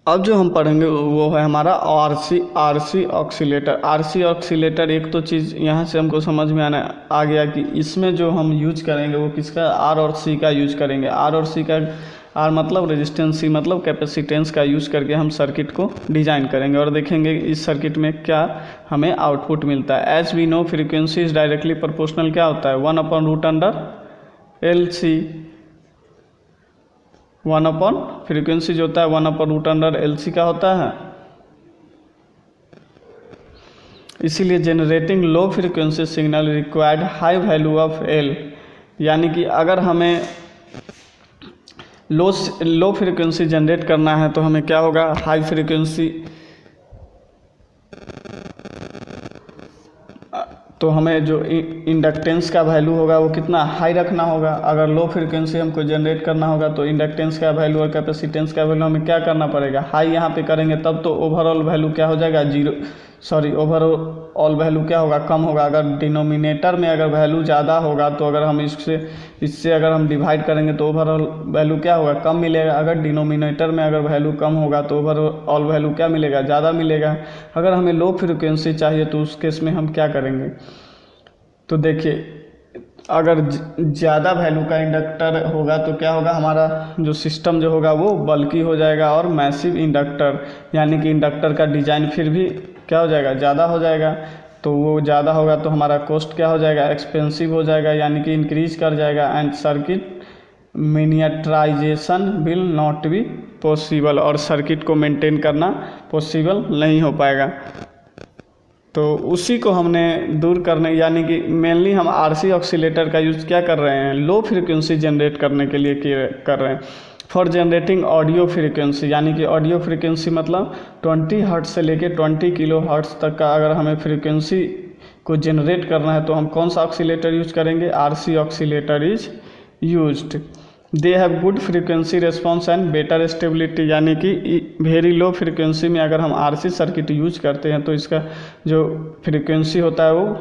अब जो हम पढ़ेंगे वो है हमारा आरसी ऑक्सीलेटर। आरसी ऑक्सीलेटर एक तो चीज़ यहाँ से हमको समझ में आ गया कि इसमें जो हम यूज करेंगे वो किसका, आर और सी का यूज करेंगे। आर और सी का, आर मतलब रेजिस्टेंस, सी मतलब कैपेसिटेंस का यूज करके हम सर्किट को डिजाइन करेंगे और देखेंगे इस सर्किट में क्या हमें आउटपुट मिलता है। As we know frequency is directly proportional क्या होता है, 1/√LC। 1 फ्रीक्वेंसी जो होता है 1/√LC का होता है। इसीलिए generating low frequency signal required high value of L, यानी कि अगर हमें लो फ्रीक्वेंसी जनरेट करना है तो हमें क्या होगा, हाई फ्रीक्वेंसी, तो हमें जो इंडक्टेंस का वैल्यू होगा वो कितना हाई रखना होगा। अगर लो फ्रीक्वेंसी हमको जनरेट करना होगा तो इंडक्टेंस का वैल्यू और कैपेसिटेंस का वैल्यू हमें क्या करना पड़ेगा, हाई यहाँ पे करेंगे, तब तो ओवरऑल वैल्यू क्या हो जाएगा, ओवरऑल वैल्यू क्या होगा, कम होगा। अगर डिनोमिनेटर में अगर वैल्यू ज़्यादा होगा तो अगर हम इससे अगर हम डिवाइड करेंगे तो ओवरऑल वैल्यू क्या होगा, कम मिलेगा। अगर डिनोमिनेटर में अगर वैल्यू कम होगा तो ओवरऑल वैल्यू क्या मिलेगा, ज़्यादा मिलेगा। अगर हमें लो फ्रीक्वेंसी चाहिए तो उस केस में हम क्या करेंगे, तो देखिए अगर ज़्यादा वैल्यू का इंडक्टर होगा तो क्या होगा, हमारा जो सिस्टम जो होगा वो बल्की हो जाएगा और मैसिव इंडक्टर, यानी कि इंडक्टर का डिज़ाइन फिर भी क्या हो जाएगा, ज़्यादा हो जाएगा। तो वो ज़्यादा होगा तो हमारा कॉस्ट क्या हो जाएगा, एक्सपेंसिव हो जाएगा, यानी कि इंक्रीज कर जाएगा। And circuit miniaturisation will not be possible, और सर्किट को मेंटेन करना पॉसिबल नहीं हो पाएगा। तो उसी को हमने दूर करने, यानी कि मेनली हम आरसी ऑक्सीलेटर का यूज़ क्या कर रहे हैं, लो फ्रीक्वेंसी जनरेट करने के लिए कर रहे हैं। फॉर जनरेटिंग ऑडियो फ्रीक्वेंसी, यानी कि ऑडियो फ्रीक्वेंसी मतलब 20 हर्ट्ज से लेके 20 किलो हर्ट्ज तक का अगर हमें फ्रीक्वेंसी को जनरेट करना है तो हम कौन सा ऑक्सीलेटर यूज करेंगे, RC oscillator is used. They have good frequency response and better stability, यानी कि वेरी लो फ्रीक्वेंसी में अगर हम आरसी सर्किट यूज करते हैं तो इसका जो फ्रीक्वेंसी होता है वो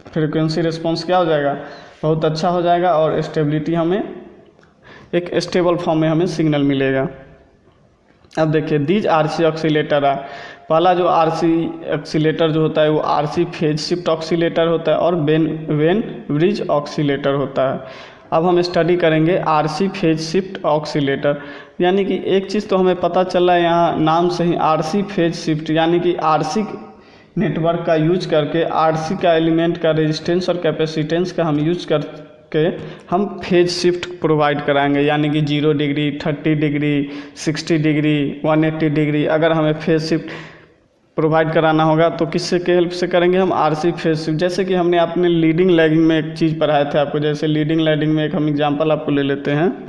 फ्रीक्वेंसी रेस्पॉन्स क्या हो जाएगा, बहुत अच्छा हो जाएगा, और स्टेबिलिटी हमें एक स्टेबल फॉर्म में हमें सिग्नल मिलेगा। अब देखिए दीज आरसी ऑक्सीलेटर है, पहला जो आरसी ऑक्सीलेटर जो होता है वो आरसी फेज शिफ्ट ऑक्सीलेटर होता है और वेन ब्रिज ऑक्सीलेटर होता है। अब हम स्टडी करेंगे आरसी फेज शिफ्ट ऑक्सीलेटर, यानी कि एक चीज़ तो हमें पता चला है यहाँ नाम से ही, आरसी फेज शिफ्ट, यानी कि आरसी नेटवर्क का यूज करके आरसी का एलिमेंट का रेजिस्टेंस और कैपेसिटेंस का हम यूज करके हम फेज शिफ्ट प्रोवाइड कराएंगे, यानी कि 0 डिग्री, 30 डिग्री, 60 डिग्री, 180 डिग्री अगर हमें फेज शिफ्ट प्रोवाइड कराना होगा तो किससे के हेल्प से करेंगे, हम आरसी फेज शिफ्ट। जैसे कि हमने अपने लीडिंग लैगिंग में एक चीज़ पढ़ाए थे आपको, जैसे लीडिंग लैगिंग में एक हम एग्जांपल आपको ले लेते हैं।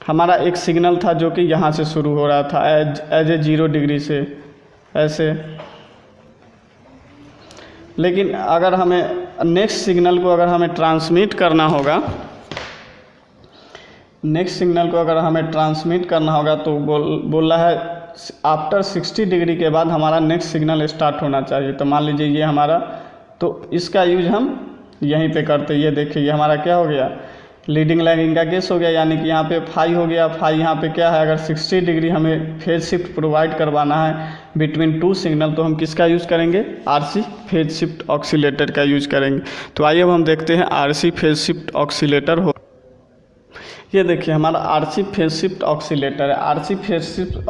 हमारा एक सिग्नल था जो कि यहाँ से शुरू हो रहा था एज ए 0 डिग्री से ऐसे, लेकिन अगर हमें नेक्स्ट सिग्नल को अगर हमें ट्रांसमिट करना होगा, नेक्स्ट सिग्नल को अगर हमें ट्रांसमिट करना होगा तो बोल रहा है आफ्टर 60 डिग्री के बाद हमारा नेक्स्ट सिग्नल स्टार्ट होना चाहिए। तो मान लीजिए ये हमारा, तो इसका यूज हम यहीं पे करते हैं। ये देखिए ये हमारा क्या हो गया, लीडिंग लैगिंग का केस हो गया, यानी कि यहाँ पे फाई हो गया। फाई यहाँ पे क्या है, अगर 60 डिग्री हमें फेज शिफ्ट प्रोवाइड करवाना है बिटवीन 2 सिग्नल तो हम किसका यूज़ करेंगे, आरसी फेज शिफ्ट ऑक्सीलेटर का यूज करेंगे। तो आइए अब हम देखते हैं आरसी फेज शिफ्ट ऑक्सीलेटर हो। ये देखिए हमारा आरसी फेज शिफ्ट ऑक्सीलेटर है। आरसी फेज शिफ्ट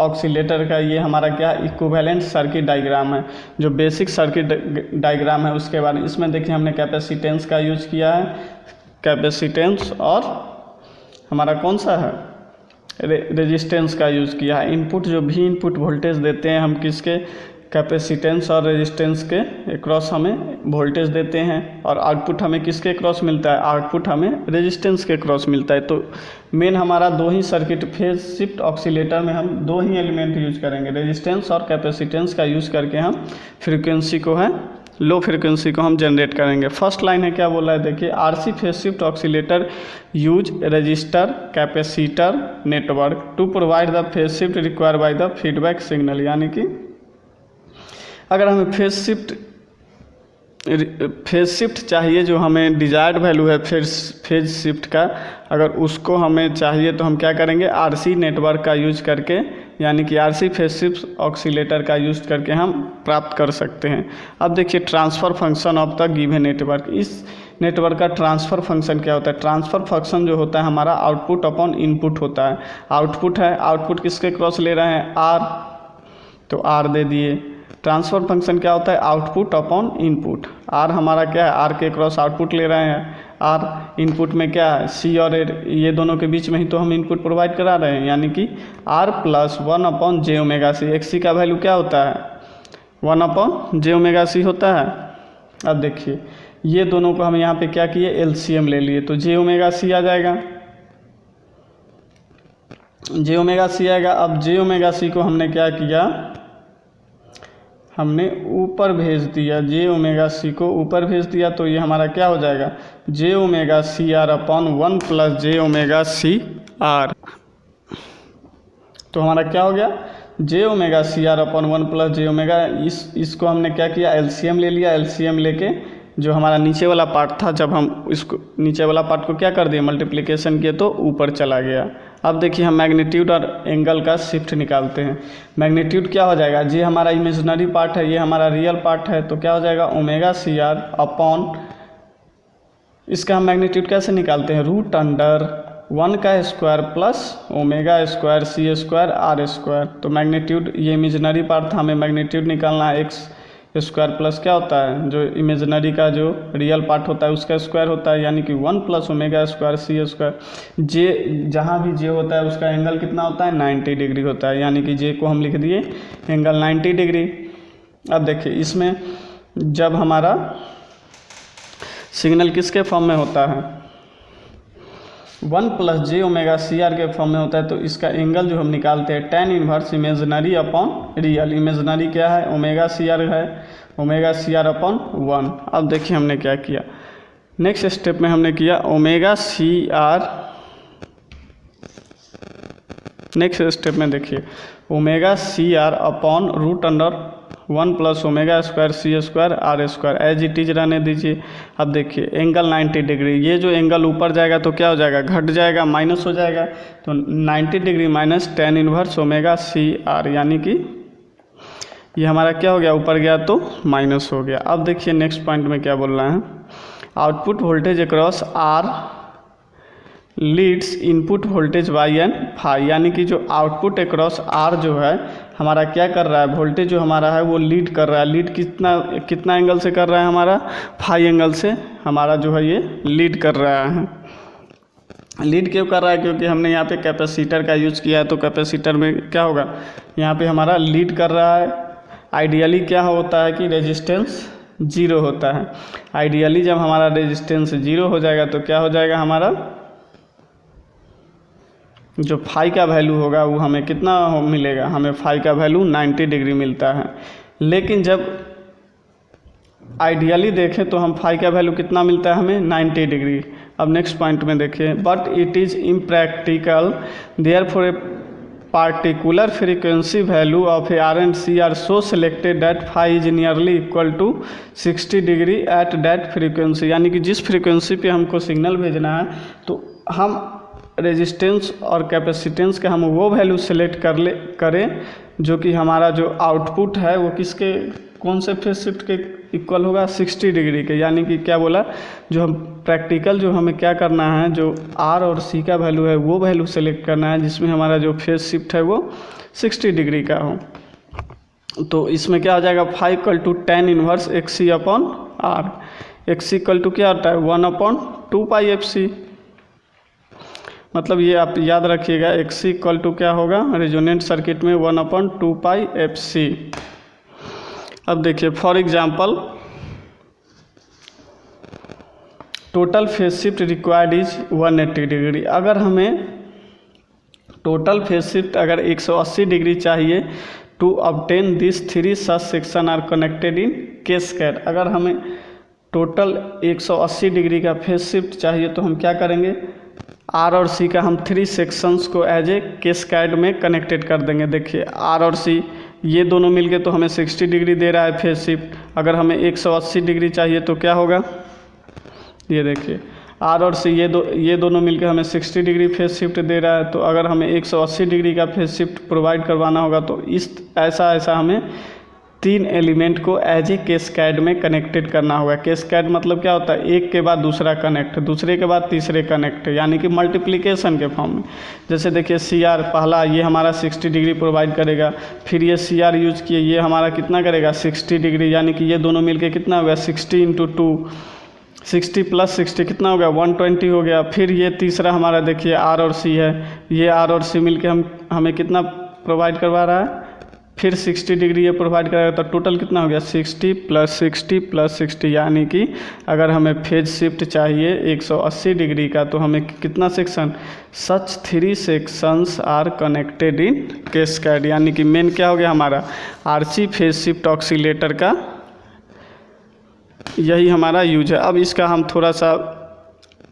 ऑक्सीलेटर का ये हमारा क्या इक्विवेलेंट सर्किट डायग्राम है, जो बेसिक सर्किट डायग्राम है उसके बारे में। इसमें देखिए हमने कैपेसिटेंस का यूज किया है, कैपेसिटेंस और हमारा कौन सा है, रेजिस्टेंस का यूज़ किया है। इनपुट जो भी इनपुट वोल्टेज देते हैं हम किसके, कैपेसिटेंस और रेजिस्टेंस के अक्रॉस हमें वोल्टेज देते हैं, और आउटपुट हमें किसके अक्रॉस मिलता है, आउटपुट हमें रेजिस्टेंस के अक्रॉस मिलता है। तो मेन हमारा 2 ही सर्किट फेज शिफ्ट ऑक्सीलेटर में हम 2 ही एलिमेंट यूज करेंगे, रेजिस्टेंस और कैपेसिटेंस का यूज़ करके हम फ्रीक्वेंसी को है लो फ्रीक्वेंसी को हम जनरेट करेंगे। फर्स्ट लाइन है क्या बोला है, देखिए RC phase shift oscillator use resistor capacitor network to provide the phase shift required by the feedback signal, यानी कि अगर हमें फेज शिफ्ट चाहिए, जो हमें डिजायर्ड वैल्यू है फेज शिफ्ट का, अगर उसको हमें चाहिए तो हम क्या करेंगे, आरसी नेटवर्क का यूज करके यानी कि आरसी फेज शिफ्ट ऑक्सीलेटर का यूज करके हम प्राप्त कर सकते हैं। अब देखिए transfer function of the given network. इस नेटवर्क का ट्रांसफ़र फंक्शन क्या होता है? ट्रांसफ़र फंक्शन जो होता है हमारा आउटपुट अपॉन इनपुट होता है। आउटपुट है, आउटपुट किसके क्रॉस ले रहे हैं? आर, तो आर दे दिए। ट्रांसफ़र फंक्शन क्या होता है? Output upon input. आर हमारा क्या है? आर के क्रॉस आउटपुट ले रहे हैं। आर इनपुट में क्या है? सी और ये दोनों के बीच में ही तो हम इनपुट प्रोवाइड करा रहे हैं, यानी कि R plus 1 upon J omega C. X C का वैल्यू क्या होता है? 1 अपॉन जे ओमेगा सी होता है। अब देखिए ये दोनों को हम यहाँ पे क्या किए? एलसीएम ले लिए, तो जे ओमेगा सी आ जाएगा, जे ओमेगा सी आएगा। अब जे ओमेगा सी को हमने क्या किया? हमने ऊपर भेज दिया, जे ओमेगा सी को ऊपर भेज दिया, तो ये हमारा क्या हो जाएगा? J omega C R upon 1 plus J omega C R. तो हमारा क्या हो गया? J omega C R upon 1 plus J omega, इसको हमने क्या किया? एलसीएम ले लिया। एलसीएम लेके जो हमारा नीचे वाला पार्ट था, जब हम इसको नीचे वाला पार्ट को क्या कर दिए? मल्टीप्लिकेशन किए तो ऊपर चला गया। अब देखिए हम मैग्नीट्यूड और एंगल का शिफ्ट निकालते हैं। मैग्नीट्यूड क्या हो जाएगा? ये हमारा इमेजिनरी पार्ट है, ये हमारा रियल पार्ट है, तो क्या हो जाएगा? ओमेगा सी आर अपॉन, इसका हम मैग्नीट्यूड कैसे निकालते हैं? रूट अंडर 1 का square plus omega square C square R square. तो मैग्नीट्यूड, ये इमेजिनरी पार्ट था, हमें मैग्नीट्यूड निकालना है। एक्स स्क्वायर प्लस क्या होता है? जो इमेजिनरी का जो रियल पार्ट होता है उसका स्क्वायर होता है, यानी कि 1 plus omega square C square. जे जहाँ भी जे होता है उसका एंगल कितना होता है? 90 डिग्री होता है, यानी कि जे को हम लिख दिए एंगल 90 डिग्री। अब देखिए इसमें जब हमारा सिग्नल किसके फॉर्म में होता है? 1 plus J omega C are के फॉर्म में होता है, तो इसका एंगल जो हम निकालते हैं tan inverse imaginary upon real. Imaginary क्या है? ओमेगा सी आर है, ओमेगा सी आर अपॉन 1। अब देखिए हमने क्या किया? नेक्स्ट स्टेप में हमने किया omega C R. Next step में देखिए omega C R upon root under 1 plus omega square C square R square, as it is रहने दीजिए। अब देखिए एंगल 90 डिग्री, ये जो एंगल ऊपर जाएगा तो क्या हो जाएगा? घट जाएगा, माइनस हो जाएगा। तो 90 degree minus tan inverse omega C R, यानी कि ये हमारा क्या हो गया? ऊपर गया तो माइनस हो गया। अब देखिए नेक्स्ट पॉइंट में क्या बोल रहा है? Output voltage across R leads input voltage by and phi, यानी कि जो आउटपुट अक्रॉस आर जो है हमारा क्या कर रहा है? वोल्टेज जो हमारा है वो लीड कर रहा है। लीड कितना एंगल से कर रहा है? हमारा फाई एंगल से हमारा जो है ये लीड कर रहा है। लीड क्यों कर रहा है? क्योंकि हमने यहाँ पे कैपेसिटर का यूज़ किया है, तो कैपेसिटर में क्या होगा? यहाँ पे हमारा लीड कर रहा है। आइडियली क्या होता है कि रेजिस्टेंस 0 होता है। आइडियली जब हमारा रेजिस्टेंस 0 हो जाएगा तो क्या हो जाएगा? हमारा जो फाई का वैल्यू होगा वो हमें कितना मिलेगा? हमें फाई का वैल्यू 90 डिग्री मिलता है। लेकिन जब आइडियली देखें तो हम फाई का वैल्यू कितना मिलता है? हमें 90 डिग्री। अब नेक्स्ट पॉइंट में देखिए, but it is impractical therefore A particular frequency value of a R and C are so selected that phi is nearly equal to 60 degree at that frequency, यानी कि जिस फ्रीक्वेंसी पे हमको signal भेजना है तो हम रेजिस्टेंस और कैपेसिटेंस का हम वो वैल्यू सेलेक्ट करें जो कि हमारा जो आउटपुट है वो किसके, कौन से फेज शिफ्ट के इक्वल होगा? 60 डिग्री के। यानी कि क्या बोला? जो हम प्रैक्टिकल जो हमें क्या करना है, जो आर और सी का वैल्यू है वो वैल्यू सेलेक्ट करना है जिसमें हमारा जो फेज शिफ्ट है वो 60 डिग्री का हो। तो इसमें क्या हो जाएगा? Phi equal to tan inverse X C upon R. X C equal to क्या होता है? 1 अपॉन 2 पाई एफ सी। मतलब ये आप याद रखिएगा, एक्स सी इक्वल टू क्या होगा रेजोनेंट सर्किट में? 1 अपॉन 2 पाई एफ सी। अब देखिए for example total phase shift required is 180 degree. अगर हमें टोटल फेज शिफ्ट अगर 180 डिग्री चाहिए to obtain this 3 such section are connected in cascade. अगर हमें टोटल 180 डिग्री का फेज शिफ्ट चाहिए तो हम क्या करेंगे? आर और सी का हम 3 सेक्शंस को एज ए कैस्केड में कनेक्टेड कर देंगे। देखिए आर और सी ये दोनों मिलके तो हमें 60 डिग्री दे रहा है फेज शिफ्ट। अगर हमें 180 डिग्री चाहिए तो क्या होगा? ये देखिए आर और सी ये दोनों मिलकर हमें 60 डिग्री फेज शिफ्ट दे रहा है। तो अगर हमें 180 डिग्री का फेज शिफ्ट प्रोवाइड करवाना होगा तो ऐसा हमें 3 एलिमेंट को एज ए कैस्केड में कनेक्टेड करना होगा। कैस्केड मतलब क्या होता है, एक के बाद दूसरा कनेक्ट, दूसरे के बाद तीसरे कनेक्ट, यानी कि मल्टीप्लिकेशन के फॉर्म में। जैसे देखिए सी आर पहला ये हमारा 60 डिग्री प्रोवाइड करेगा, फिर ये सी आर यूज किए ये हमारा कितना करेगा 60 डिग्री, यानी कि ये दोनों मिलके कितना होगा 60 × 2, 60 + 60 कितना हो गया 120 हो गया। फिर ये तीसरा हमारा देखिए आर और सी है, ये आर और सी मिलके हमें कितना प्रोवाइड करवा रहा है, फिर 60 डिग्री ये प्रोवाइड करेगा। तो टोटल कितना हो गया 60 + 60 + 60, यानी कि अगर हमें फेज शिफ्ट चाहिए 180 डिग्री का तो हमें कितना section, such 3 sections are connected in cascade, यानी कि मेन क्या हो गया हमारा आरसी फेज शिफ्ट ऑक्सीलेटर का यही हमारा यूज है। अब इसका हम थोड़ा सा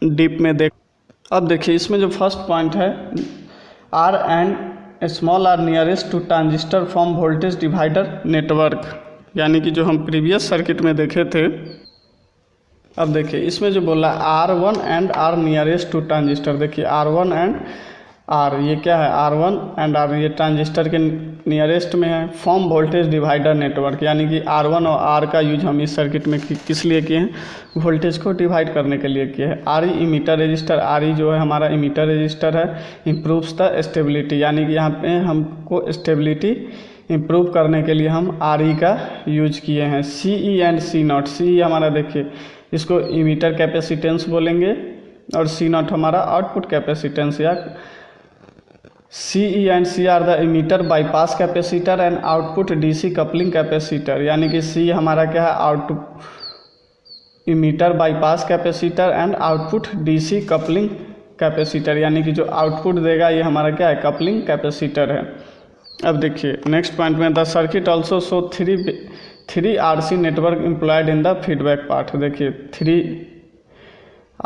डीप में अब देखिए इसमें जो फर्स्ट पॉइंट है R and small R nearest to transistor form voltage divider network, यानी कि जो हम प्रीवियस सर्किट में देखे थे। अब देखिए इसमें जो बोला R1 and R nearest to transistor, देखिए R1 एंड R ये क्या है R1 एंड R ये ट्रांजिस्टर के नियरेस्ट में है, फॉर्म वोल्टेज डिवाइडर नेटवर्क, यानी कि R1 और R का यूज हम इस सर्किट में किस लिए किए हैं, वोल्टेज को डिवाइड करने के लिए किए हैं। RE इमीटर रजिस्टर, RE जो है हमारा इमीटर रजिस्टर है, इम्प्रूव्स द स्टेबिलिटी, यानी कि यहाँ पे हमको स्टेबिलिटी इम्प्रूव करने के लिए हम RE का यूज किए हैं। CE एंड C0, CE हमारा देखिए इसको इमीटर कैपेसिटेंस बोलेंगे और C0 हमारा आउटपुट कैपेसिटेंस, या CE and C are the emitter bypass capacitor and output DC coupling capacitor, यानी कि C हमारा क्या है output emitter bypass capacitor and output DC coupling capacitor, यानी कि जो आउटपुट देगा ये हमारा क्या है कपलिंग कैपेसिटर है। अब देखिए नेक्स्ट पॉइंट में the circuit also show 3 RC network employed in the feedback part, देखिए 3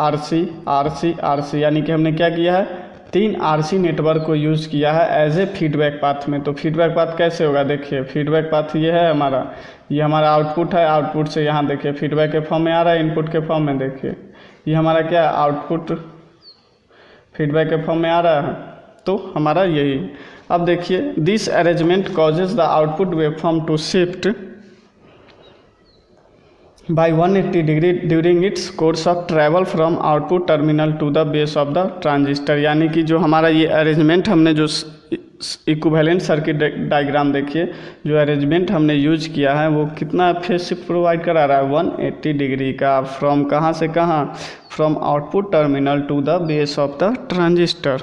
RC, यानी कि हमने क्या किया है 3 RC नेटवर्क को यूज़ किया है एज ए फीडबैक पाथ में। तो फीडबैक पाथ कैसे होगा, देखिए फीडबैक पाथ ये है हमारा, ये हमारा आउटपुट है, आउटपुट से यहाँ देखिए फीडबैक के फॉर्म में आ रहा है, इनपुट के फॉर्म में देखिए ये हमारा क्या है आउटपुट फीडबैक के फॉर्म में आ रहा है, तो हमारा यही। अब देखिए this arrangement causes the output waveform to shift by 180 degree during its course of travel from output terminal to the base of the transistor, यानी कि जो हमारा ये अरेंजमेंट हमने जो इक्विवेलेंट सर्किट डायग्राम देखिए जो अरेंजमेंट हमने यूज किया है वो कितना फेज शिफ्ट प्रोवाइड करा रहा है 180 डिग्री का, फ्रॉम कहाँ से कहाँ, from output terminal to the base of the transistor.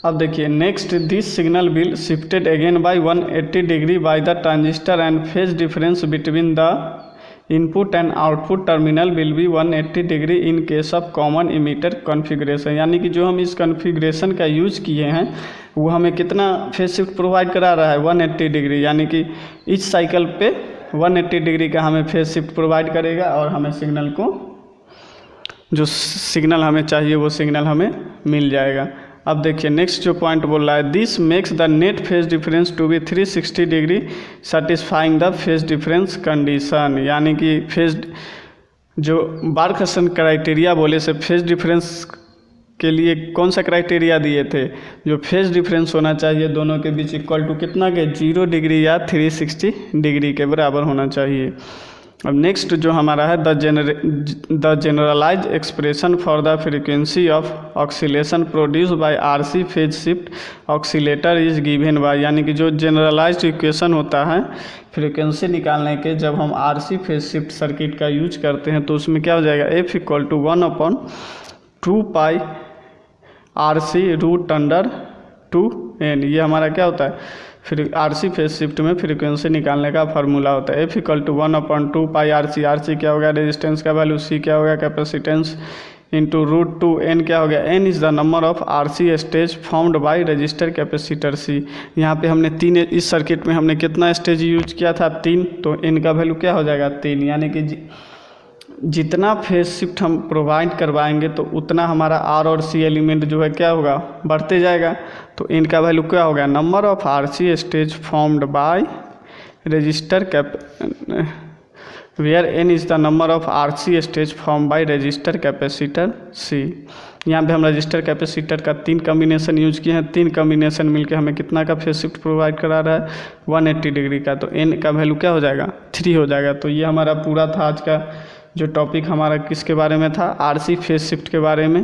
अब देखिए next this signal will shifted again by 180 degree by the transistor and phase difference between the input and output terminal will be 180 degree in case of common emitter configuration, यानी कि जो हम इस configuration का use किए हैं वो हमें कितना फेज शिफ्ट प्रोवाइड करा रहा है 180 डिग्री, यानी कि इस साइकिल पे 180 डिग्री का हमें फेज शिफ्ट प्रोवाइड करेगा और हमें सिग्नल को जो सिग्नल हमें चाहिए वो सिग्नल हमें मिल जाएगा। अब देखिए नेक्स्ट जो पॉइंट बोल रहा है this makes the net phase difference to be 360 degree satisfying the phase difference condition, यानी कि फेज जो बार्कसन क्राइटेरिया बोले से फेज डिफरेंस के लिए कौन सा क्राइटेरिया दिए थे, जो फेज डिफरेंस होना चाहिए दोनों के बीच इक्वल टू कितना के 0 डिग्री या 360 डिग्री के बराबर होना चाहिए। अब नेक्स्ट जो हमारा है the generalize expression for the frequency of oscillation produce by RC phase shift oscillator is given by, यानी कि जो जनरलाइज्ड इक्वेशन होता है फ्रीक्वेंसी निकालने के जब हम RC फेज शिफ्ट सर्किट का यूज करते हैं तो उसमें क्या हो जाएगा F = 1/2 पाई RC √2n, ये हमारा क्या होता है फिर RC फेज शिफ्ट में फ्रीक्वेंसी निकालने का फार्मूला होता है। F = 1/2 पाई RC, RC क्या हो गया रेजिस्टेंस का वैल्यू, C क्या हो गया कैपेसिटेंस इंटू √2n क्या हो गया n is the number of RC stage formed by resistor capacitor C। यहाँ पे हमने 3 इस सर्किट में हमने कितना स्टेज यूज किया था 3, तो n का वैल्यू क्या हो जाएगा 3, यानी कि जितना फेज शिफ्ट हम प्रोवाइड करवाएंगे तो उतना हमारा R और C एलिमेंट जो है क्या होगा बढ़ते जाएगा, तो इनका वैल्यू क्या होगा number of RC stage formed by resistor where N is the number of RC stage form by resistor capacitor C। यहाँ पे हम रजिस्टर कैपेसिटर का 3 कॉम्बिनेशन यूज किए हैं, 3 कॉम्बिनेशन मिलके हमें कितना का फेज शिफ्ट प्रोवाइड करा रहा है 180 डिग्री का, तो n का वैल्यू क्या हो जाएगा 3 हो जाएगा। तो ये हमारा पूरा था आज का जो टॉपिक हमारा किसके बारे में था, RC फेज शिफ्ट के बारे में।